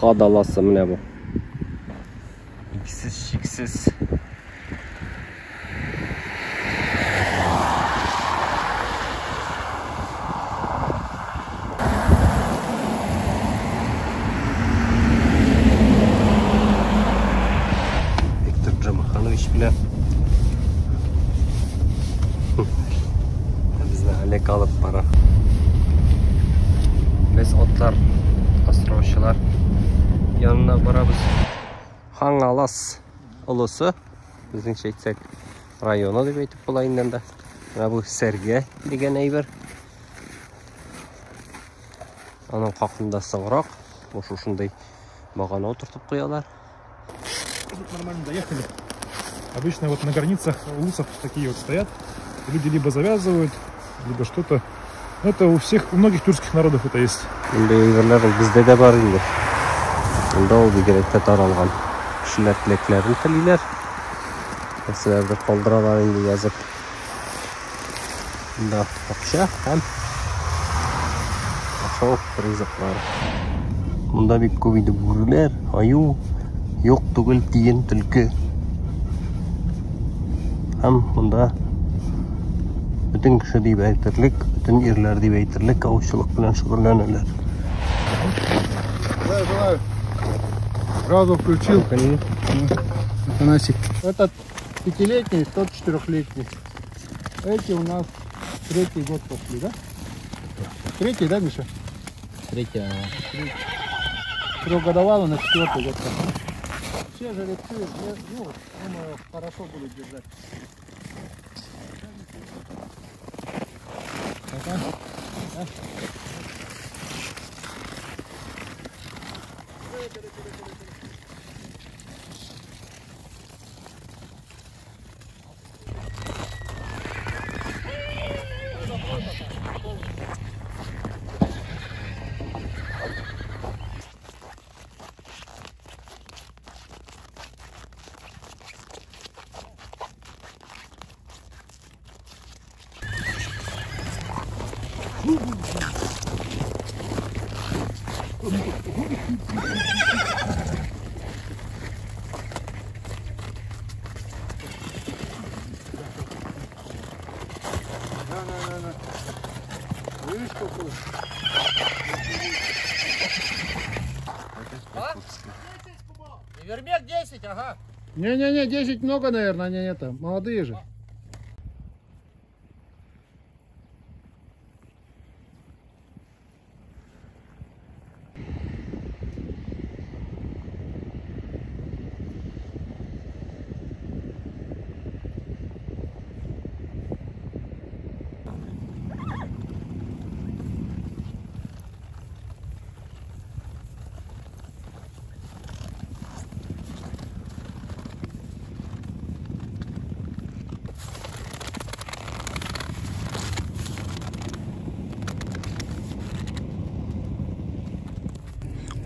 Kadalası mı ne bu? İksiz şiksiz. Viktor Cemahanoviç bile bizden halek alıp para. Biz otlar, astrovşular yanına varabız. Hangalas ulusu bizim şeytsek rayonu deb aytib bo'layından da. Mana bu Serge degan ayber. Onun qaqında sığroq. Boş shunday bag'ana o'tirtib qo'yalar. Нормально доехали. Обычно вот на границах улусов такие вот стоят. Люди либо завязывают, либо что-то. Это у многих тюркских народов это есть. Ayberlar bizde de var indi. Bunda o bir gerekte taralgan. Kişiler tileklerini tililer. Sizlerde kaldıralar indi yazıp. Bunda akşa hem çok rızıklar. Bunda bir kuvveti burular, ayu, yok tugul diyen tilki. Hem bunda bütün kişi deyip aytırlık, bütün irler deyip aytırlık kavuşçuluk bilen şükürlenirler. Желаю. Сразу включил. Афанасик. Этот 5-летний, тот 4-летний. Эти у нас 3-й год пошли, да? 3-й, да, Миша? 3-й. 3-годовалый на 4-й год пошли. Все жеребцы, ну, думаю, хорошо будут держать. Ага. Да? Видишь, какой? Вермех 10, ага. Не-не-не, 10 много, наверное, они это, молодые же.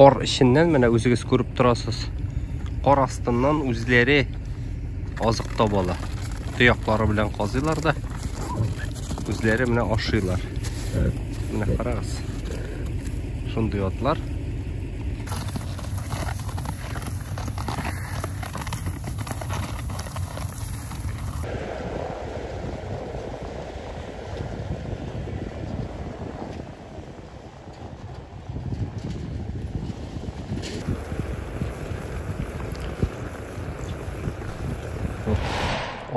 Qor işinden mana o'zingiz ko'rib turasiz. Qor ostidan o'zlari oziq tobalar. Tuyoqlari bilan qoziylar-da. O'zlari mana oshiylar. Mana qarag'iz. Shunday otlar.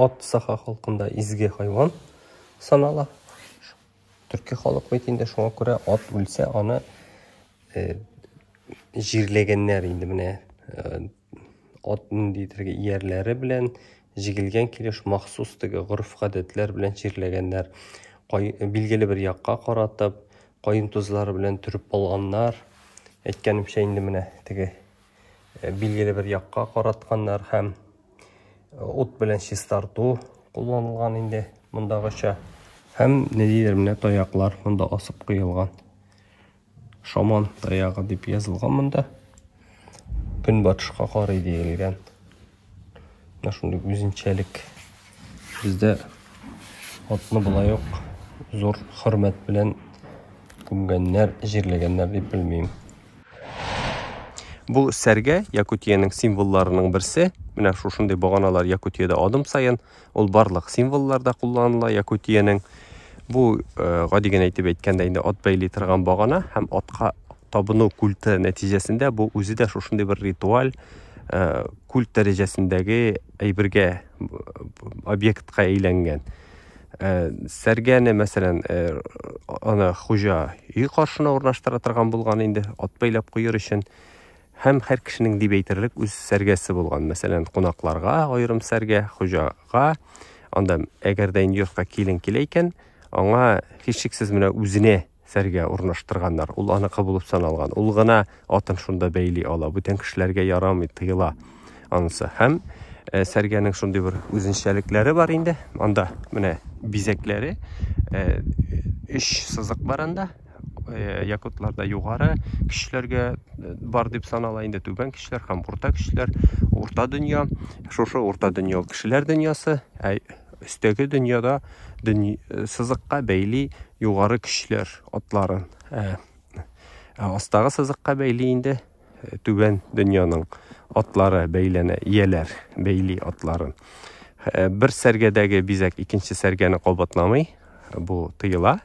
Ot saha xalqında izgi hayvan sanala. Türkiye xalq aytında şuna göre ot o'lsa onu jirlegenler indi mine otning deydirge yerlari bilan jigilgan kelish maxsusdagi urf-odatlar bilan jirlegenler bilgili bir yoqqa qaratib qo'yin tuzlari bilan turib olganlar aytganimcha endi mine tigi bilgili bir yoqqa qaratganlar ham ot bilan shistartu kullanılgan indi bundagıça hem ne deydir mine toyaqlar bunda asıp qo'yilgan şaman tayağı deb yazılgan bunda kunbatışqa qari deyilgan mana shunday o'zinchalik bizde otni bulay yo'q zo'r hurmat bilan ko'mganlar jirlaganlar deb bilmayman Bu сәргә Якутияның символларының берсе. Менә шушындай баганалар Якутиядә адым сайын ул барлык символларда кулланыла Якутияның. Бу гадигән әйтеп әйткәндә инде ат бәйли торган багана һәм атка табыну культы нәтиҗәсендә бу үзе дә шушындай бер ритуаль культ дәрәҗәсендәге әйбергә объектка әйләнгән. Сәргәне мәсәлән аны хуҗа үй каршына урнаштыра торган булган инде ат бәйләп куер өчен һәм һәр кешенең дип әйтерлек үз сәргәсе булган. Мәсәлән, кунакларга аерым сәргә, хуҗага, анда әгәр дә йортка килен килә икән, аңа һичшиксез менә үзенә сәргә урнаштырганнар. Ул аныкы булып саналган. Ул гына атын шунда бәйли ала. Бүтән кешеләргә ярамый, тыела анысы. Һәм сәргәнең шундый бер үзенчәлекләре бар инде. Анда менә бизәкләре 3 сызык бар анда. Якутларда югары кешеләргә бар дип санала инде, түбән кешеләр һәм урта кешеләр, урта дөнья. Шушы урта дөнья кешеләр дөньясы, өстәге дөньяда сызыкка бәйли югары кешеләр атларын. Астагы сызыкка бәйли инде түбән дөньяның атлары бәйләнә, ияләр бәйли атларын. Бер сәргәдәге бизәк икенче сәргәне кабатламый, бу тыела.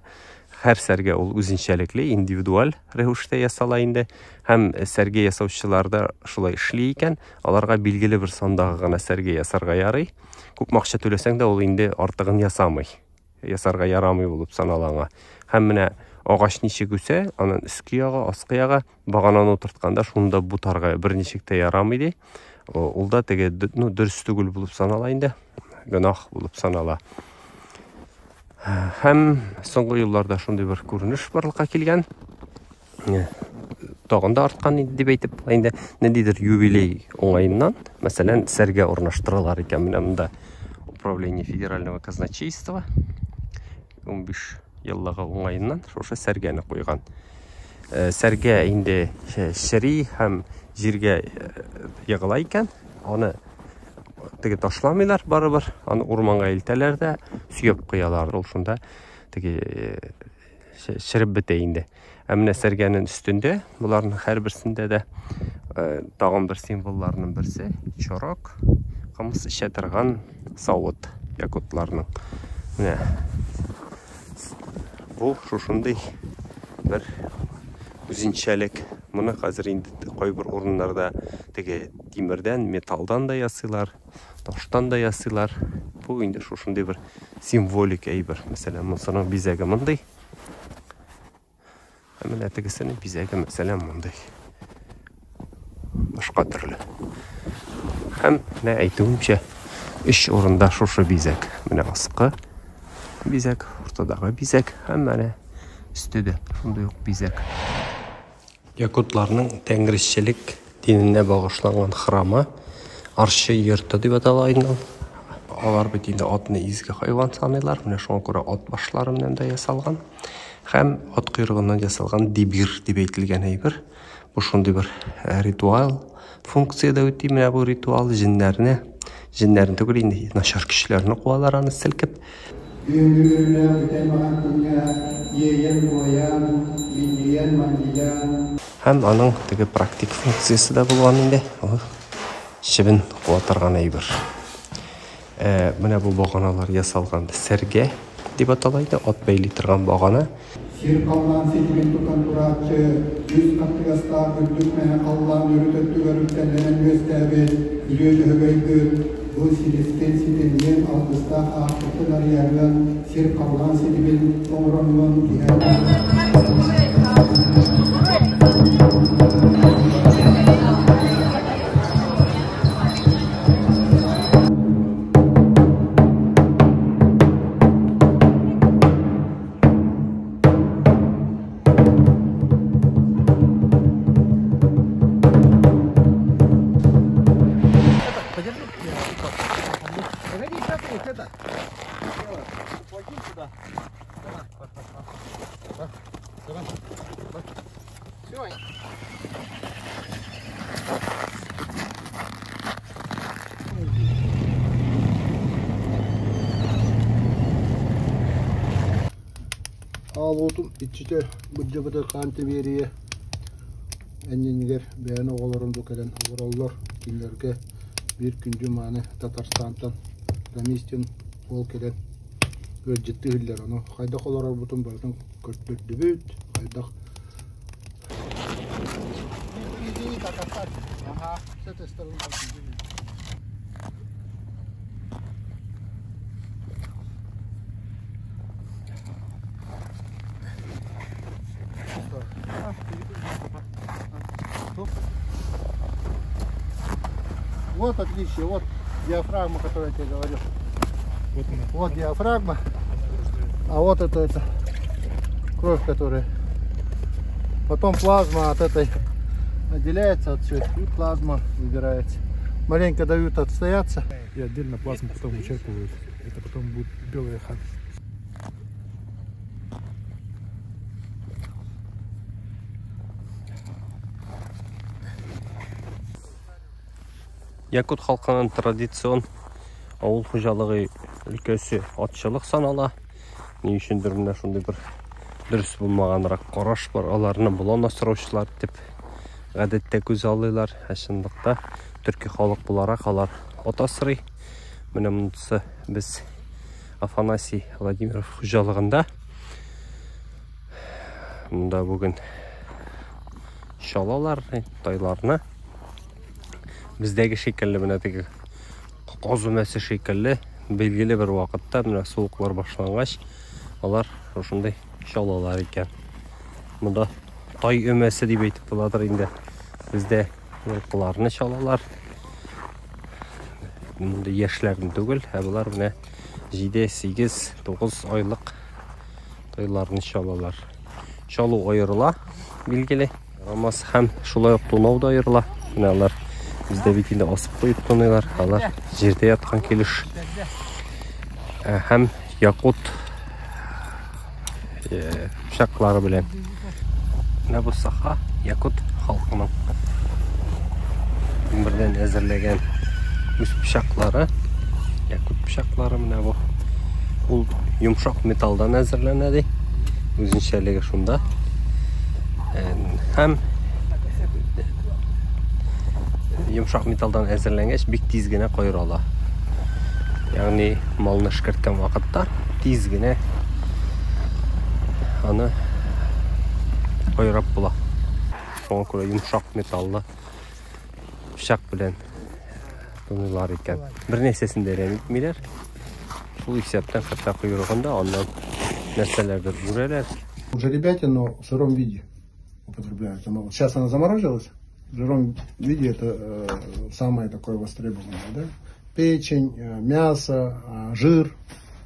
Һәр сәргә ул үзенчәлекле, индивидуаль рәвештә ясала инде. Һәм сәргә ясаучыларда шулай эшли икән, аларга билгеле бер сандагы гына сәргә ясарга ярый. Күп акча түләсәң дә ул инде артыгын ясамый. Ясарга ярамый булып саналаңа. Һәм менә агач ничек үсә, аның өске ягы, аскы ягы багананы утыртканда шунда бутарга берничек тә ярамый ди. Ул да теге дөрес түгел булып санала инде. Гынах булып санала. Һәм соңгы елларда шундый бер күренеш барлыкка килгән. Тагын да арткан дип әйтеп, инде ниндидер юбилей уңайыннан, мәсәлән, сәргә урнаштыралар икән менә монда управление федерального казначейства 15 еллыгы уңайыннан шушы сәргәне куйган. Сәргә инде шәри һәм җиргә ягыла икән, аны теге ташламыйлар барыбер, аны урманга илтәләр дә сөйеп куялар. Ул шунда теге ширеп бетә инде. Менә сәргәнең өстендә, буларның һәр берсендә дә тагын бер символларның берсе чорак, кымыз эчә торган савыт якутларның. Менә бу шушындый бер үзенчәлек. Моны хәзер инде кайбер урыннарда теге тимердән, металлдан да ясыйлар, таштан да ясыйлар. Бу инде шушындый бер символик әйбер. Мәсәлән, монсының бизәге мондый. Менә тегесенең бизәге мәсәлән мондый. Башка төрле. Һәм менә әйтүемчә 3 урында шушы бизәк. Менә аскы бизәк, ортадагы бизәк, һәм менә өстәдә шундый ук бизәк. Якутларның тәңришчелек диненә багышланган храмы Арчы йорты дип атала инде. Алар бит инде атны изге хайван саныйлар. Менә шуңа күрә ат башлары менән дә ясалган. Һәм ат койрыгыннан ясалган дибир дип әйтелгән әйбер. Бу шундый бер ритуал функцияда үти. Менә бу ритуал җиннәрне түгел инде начар кешеләрне куалар аны селкеп. Һәм аның теге практик функциясе дә булган инде. Чебен куатырган әйбер. Менә бу баганалар ясалган сәргә дип атала иде, ат бәйли торган багана. Сиркаллан сетимен тутан турачы, yüz kattıgasta öldükmene Allah'ın yürütöttü görüntülerden gösterdi, yürüyücü högöygü, bu silisten sitenden aldısta ahtılar yerden, sirkallan setimen omronluğun diğerden. Al otum içite bıcı bıcı kantı veriye. Әнненігер бәйіні оғыларымды кәлін ұғыралылар кейлерге bir күнді маны Татарстантан Рамистен ол келен өржетті үлдер. Оны қайдақ олар бұтын бардың көрттірді бөйт, қайдақ. Вот отличие, вот диафрагма, которую я тебе говорил. Вот она. Вот диафрагма, а вот это кровь, которая... Потом плазма от этой отделяется отсюда, и плазма выбирается. Маленько дают отстояться. И отдельно плазму потом вычерпывают. Это потом будет белая хан. Якут халқының традицион ауыл қожалығы өлкесі атшылық санала. Не үшіндір мына шундай бір дұрыс болмағанырақ қараш бар. Аларны бұлан асыраушылар деп ғәдетте көз алылар. Әшіндікті түркі халық бұларақ алар отасырый. Міне мұндысы біз Афанасий Владимиров қожалығында. Мұнда бүгін шалалар, тайларны біздегі шекелі, мінәдегі қоз өмәсі шекелі белгілі бір уақытта, мына суықлар башланғаш, олар ошындай шалалар екен. Мұнда тай өмәсі деп айтып бұладыр енді. Бізде ұлқыларыны шалалар. Мұнда ешлерін түгіл, әбілар міне 7, 8, 9 айлық тайларыны шалалар. Шалу айырыла белгілі. Амас һәм шулай оқтунау да айырыла. Міне алар бізде бетінде асып қойып тонайлар, алар жерде ятқан келіш. Һәм якут пышақлары білен. Мына бұл саха якут халқының бірден әзірлеген үз пышақлары. Якут пышақлары мына бұл. Бұл жұмшақ металдан әзірленеді. Өзіншәлігі шунда. Һәм yumşaq metaldan әзірленгәч бик тиз генә кайрала. Ягъни малны эшкәрткән вакытта тиз генә аны кайрап була. Шуңа күрә йомшак металлы пычак белән тонылар икән. Бер нәрсәсен дә әйтмиләр. Шул исәптән хәтта койрыгында аннан нәрсәләрдер үрәләр. Жеребятину в сыром виде употребляют. Сейчас она заморозилась. В сыром виде это самое такое востребованное, да? Печень, мясо, жир,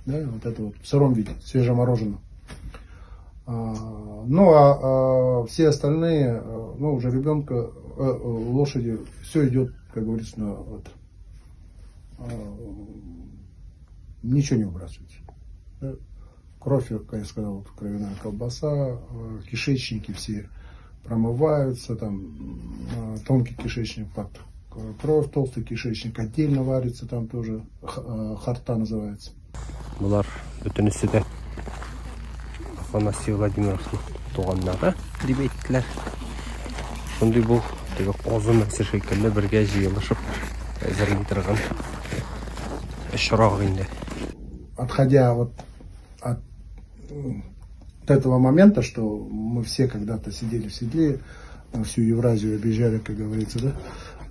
да? Вот это вот в сыром виде, свежемороженое. Ну а все остальные, ну уже ребенка, лошади, все идет, как говорится, вот, ничего не выбрасывается. Да? Кровь, как я сказал, вот, кровяная колбаса, кишечники все промываются, там тонкий кишечник под кровь, толстый кишечник отдельно варится, там тоже харта называется. Bunlar bütünüsü de Афанасий Владимировның туғаннары деп әйттілер. Шундай бұл қозы мәсі шекелі бірге жиылышып әзірлей тұрған шырақ енді. Отходя вот от этого момента, что мы все когда-то сидели в седле, всю Евразию объезжали, как говорится, да,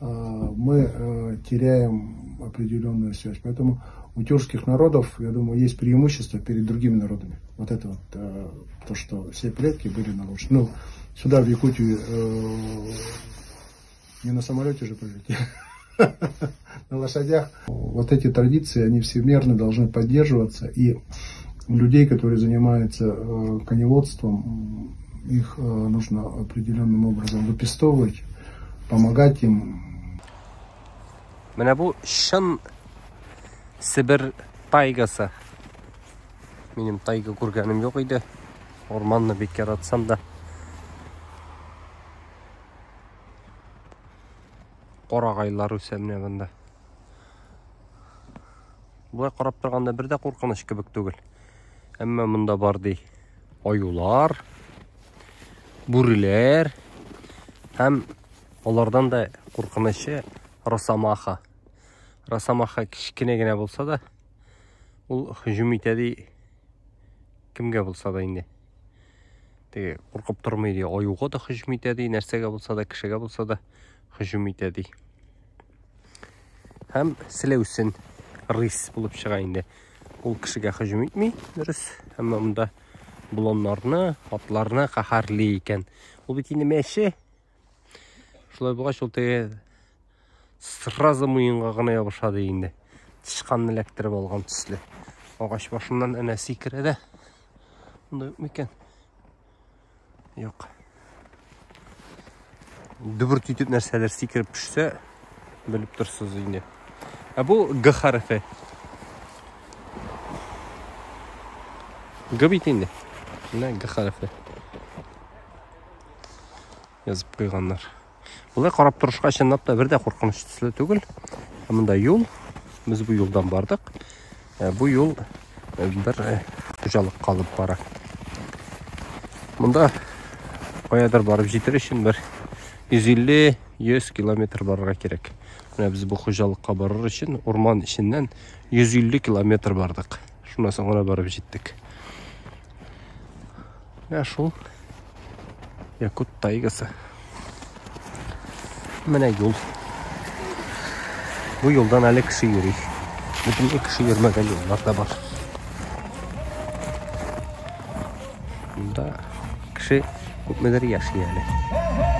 мы теряем определенную связь. Поэтому у тюркских народов, я думаю, есть преимущество перед другими народами. Вот это вот, то, что все предки были на лошади. Ну, сюда, в Якутию, не на самолете же прилетели, на лошадях. Вот эти традиции, они всемерно должны поддерживаться. И у людей, которые занимаются коневодством, их нужно определенным образом выпестовывать, помогать им. Менә бу шын Сибир тайгасы. Минем тайга күргәнем юк иде. Орманны бик яратсам да. Карагайлар үсә менә монда. Булай карап торганда бер дә куркыныч кебек түгел. Әмма монда бар ди. Аюлар, бүреләр Һәм олардан да куркынычы Росомаха. Росомаха кичкене генә булса да, ул һөҗүм итә кемгә булса да инде. Теге куркып тормый ди, аюга да һөҗүм итә ди, нәрсәгә булса да, кешегә булса да һөҗүм итә ди. Һәм силәүсен рис булып чыга инде. Ул кешегә һөҗүм итми, дөрес. Әмма монда булоннарны, атларны каһарлый икән. Ул бит инде мәче. Шулай булгач, ул теге сразу муенга гына ябышады инде. Тышканны эләктереп алган төсле. Агач башыннан әнә сикерә дә. Монда юк микән? Юк. Дөберт итеп нәрсәләр сикереп төшсә, белеп торсыз инде. Ә бу Г хәрефе. Г бит инде. Менә Г хәрефе. Язып куйганнар. Булай карап торышка чынлап та бер дә куркыныч төсле түгел. Монда юл. Без бу юлдан бардык. Бу юл бер хуҗалыкка алып бара. Монда каядыр барып җитер өчен бер 150-100 километр барырга кирәк. Менә без бу хуҗалыкка барыр өчен урман иченнән 150 километр бардык. Шуннан соң гына барып җиттек. Менә шул Якут тайгасы. Менә юл. Бу юлдан әле кеше йөри. Бөтен кеше йөрмәгән юллар да бар. Монда кеше күпмедер яши әле.